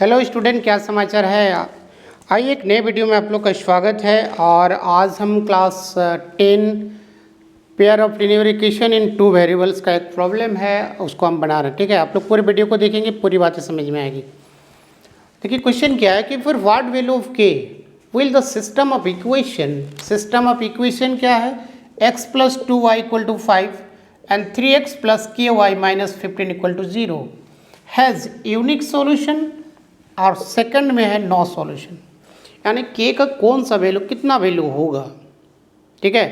Hello student, क्या समाचार है। आइए एक नए वीडियो में आप लोग का स्वागत है। और आज हम class 10 pair of linear equation in two variables का एक प्रॉब्लम है, उसको हम बना रहे हैं। ठीक है, आप लोग पूरे वीडियो को देखेंगे, पूरी बातें समझ में आएगी। देखिए क्वेश्चन क्या है कि for what value of K will the system of equation क्या है, x plus 2y equal to 5 and 3x plus K Y minus 15 equal to 0 has unique solution, और सेकंड में है नो सॉल्यूशन। यानी के का कौन सा वैल्यू, कितना वैल्यू होगा। ठीक है,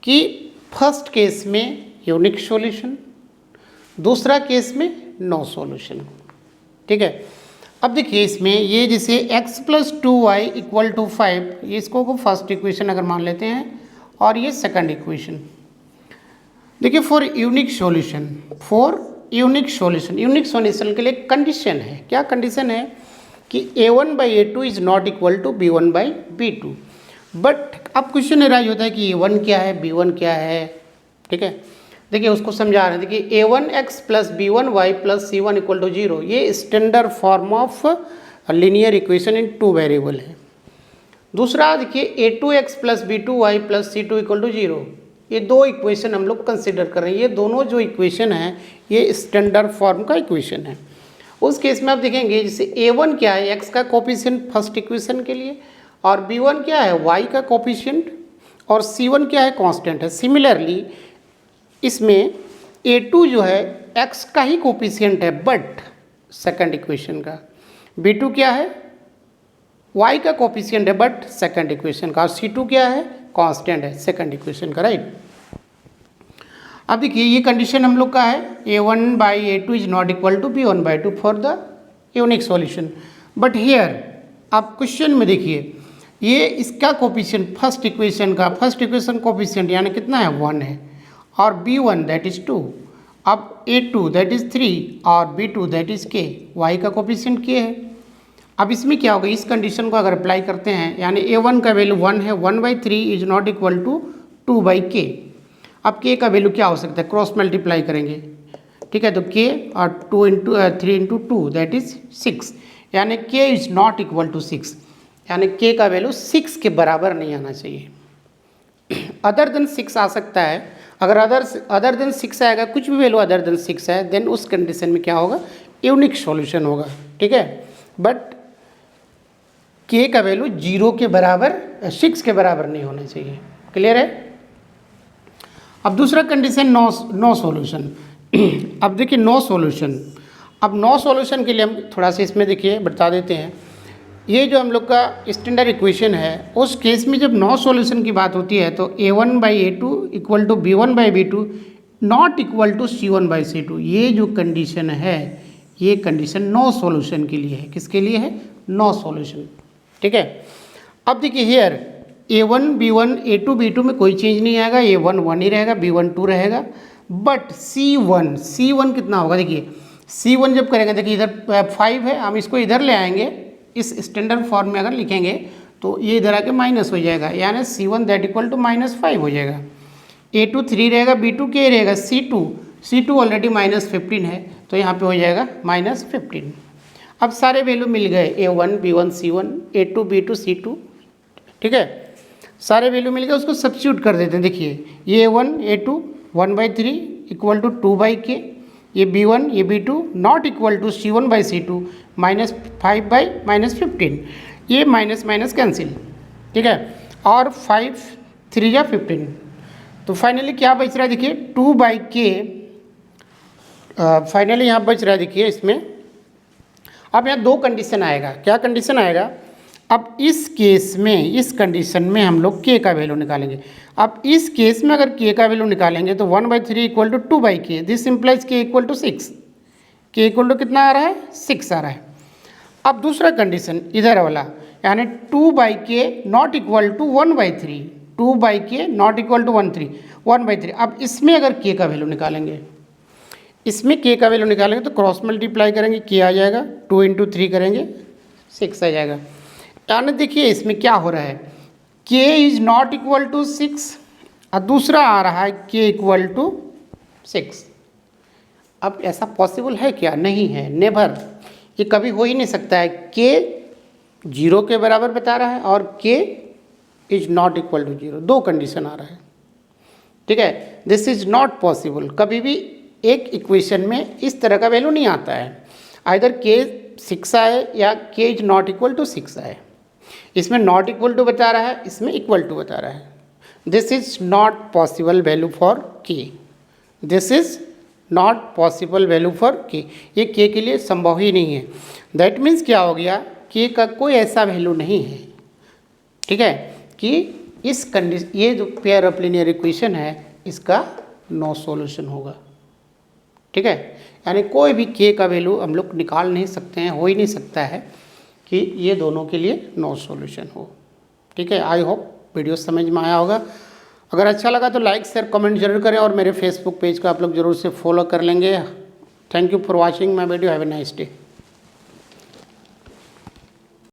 कि फर्स्ट केस में यूनिक सॉल्यूशन, दूसरा केस में नो सॉल्यूशन। ठीक है, अब देखिए इसमें ये जैसे x plus 2y equal to 5, ये इसको फर्स्ट इक्वेशन अगर मान लेते हैं और ये सेकंड इक्वेशन। देखिए फॉर यूनिक सॉल्यूशन के लिए कंडीशन है, क्या कंडीशन है कि a1/a2 is not equal to b1/b2। But अब क्वेश्चन राइज होता है कि a1 क्या है, b1 क्या है। ठीक है, देखिए उसको समझा रहे हैं। देखिए a1x plus b1y plus c1 equal to 0, ये standard form of linear equation in two variable है। दूसरा देखिए a2x plus b2y plus c2 equal to 0, ये दो इक्वेशन हम लोग कंसिडर कर रहे हैं। ये दोनों जो इक्वेशन है ये स्टैंडर्ड फॉर्म का इक्वेशन है। उस केस में आप देखेंगे जैसे a1 क्या है, x का कोफिशिएंट फर्स्ट इक्वेशन के लिए, और b1 क्या है, y का कोफिशिएंट, और c1 क्या है, कांस्टेंट है। सिमिलरली इसमें a2 जो है x का ही कोफिशिएंट है बट सेकंड इक्वेशन का, b2 क्या है, y का कोफिशिएंट है बट सेकंड इक्वेशन का, और c2 क्या है, कांस्टेंट है सेकंड इक्वेशन का। राइट, अब देखिए ये कंडीशन हम लोग का है a1/a2 is not equal to b1/2 for the unique solution. But here आप क्वेश्चन में देखिए ये इसका कोफिशिएंट फर्स्ट इक्वेशन कोफिशिएंट यानी कितना है, 1 है, और b1 दैट इज 2, अब a2 दैट इज 3 और b2 that is k, y का कोफिशिएंट k है। अब इसमें क्या होगा, इस कंडीशन को अगर अप्लाई करते हैं यानी a1 का वैल्यू 1 है, 1/3 is not equal to 2/k। अब k का वैल्यू क्या हो सकता है, क्रॉस मल्टीप्लाई करेंगे। ठीक है, तो k और 3 इंटू 2 दैट इज 6, यानी k is not equal to 6, यानी k का वैल्यू 6 के बराबर नहीं आना चाहिए। अदर देन 6 आ सकता है, अगर अदर देन 6 आएगा, कुछ भी वैल्यू अदर देन 6 है, देन उस कंडीशन में क्या होगा, यूनिक सॉल्यूशन होगा। ठीक है, बट k का वैल्यू 0 के बराबर, 6 के बराबर नहीं होना चाहिए। क्लियर है। अब दूसरा कंडीशन नो सॉल्यूशन। अब देखिए नो सॉल्यूशन, अब नो सॉल्यूशन के लिए हम थोड़ा सा इसमें देखिए बता देते हैं। ये जो हम लोग का स्टैंडर्ड इक्वेशन है, उस केस में जब नो सॉल्यूशन की बात होती है तो a1/a2 equal to b1/b2 not equal to c1/c2, ये जो कंडीशन है ये कंडीशन नो सॉल्यूशन के लिए है। किसके लिए है, नो सॉल्यूशन। ठीक है, अब देखिए here a1 b1 a2 b2 में कोई चेंज नहीं आएगा, a1 1 ही रहेगा, b1 2 रहेगा, बट c1 कितना होगा। देखिए c1 जब करेंगे, देखिए इधर 5 है, हम इसको इधर ले आएंगे, इस स्टैंडर्ड फॉर्म में अगर लिखेंगे तो ये इधर आके माइनस हो जाएगा, यानी c1 दैट इक्वल टू -5 हो जाएगा। a2 3 रहेगा, b2 k रहेगा, c2 ऑलरेडी -15 है, तो यहाँ पे हो जाएगा -15। अब सारे वैल्यू मिल गए, a1 b1 c1 a2 b2 c2। ठीक है, सारे वैल्यू मिल गए, उसको सब्स्टिट्यूट कर देते हैं। देखिए ये a1 a2 1/3 equal to 2/k, ये b1 ये b2 not equal to c1/c2 -5/-15, ये माइनस माइनस कैंसिल। ठीक है, और 5 3 या 15, तो फाइनली क्या बच रहा है, देखिए 2/k फाइनली यहाँ बच रहा है। देखिए इसमें अब यहाँ दो कंडीशन आएगा, क्या कंडीशन आएगा, अब इस केस में, इस कंडीशन में हम लोग k का वैल्यू निकालेंगे। अब इस केस में अगर k का वैल्यू निकालेंगे तो 1/3 equal to 2/k, this implies k equal to 6, k equal to कितना आ रहा है, 6 आ रहा है। अब दूसरा कंडीशन इधर वाला, यानी 2/k not equal to 1/3, 2/k not equal to 1/3। अब इसमें अगर k का वैल्यू निकालेंगे, इसमें k का वैल्यू निकालेंगे तो क्रॉस मल्टीप्लाई करेंगे, k आ जाएगा, 2 इंटू 3 करेंगे 6 आ जाएगा। यानी देखिए इसमें क्या हो रहा है, k is not equal to 6 और दूसरा आ रहा है k इक्वल टू 6। अब ऐसा पॉसिबल है क्या, नहीं है, नेवर। ये कभी हो ही नहीं सकता है। के 0 के बराबर बता रहा है और के इज नॉट इक्वल टू 0, दो कंडीशन आ रहा है, ठीक है। दिस इज नॉट पॉसिबल, कभी भी एक इक्वेशन में इस तरह का वैल्यू नहीं आता है, आइदर के 6 आए या के इज नॉट इक्वल टू 6 आए। इसमें नॉट इक्वल टू बता रहा है, इसमें इक्वल टू बता रहा है। This is not possible value for K, this is not possible value for K, ये के लिए संभव ही नहीं है। दैट मीन्स क्या हो गया, के का कोई ऐसा वैल्यू नहीं है, ठीक है, कि इस कंडीशन, ये जो पेयर ऑफ लीनियर इक्वेशन है इसका नो सॉल्यूशन होगा, ठीक है। यानी कोई भी के का वैल्यू हम लोग निकाल नहीं सकते हैं, हो ही नहीं सकता है कि ये दोनों के लिए नो सॉल्यूशन हो, ठीक है। आई होप वीडियो समझ में आया होगा। अगर अच्छा लगा तो लाइक शेयर कमेंट जरूर करें और मेरे फेसबुक पेज को आप लोग जरूर से फॉलो कर लेंगे। Thank you for watching my video, have a nice day.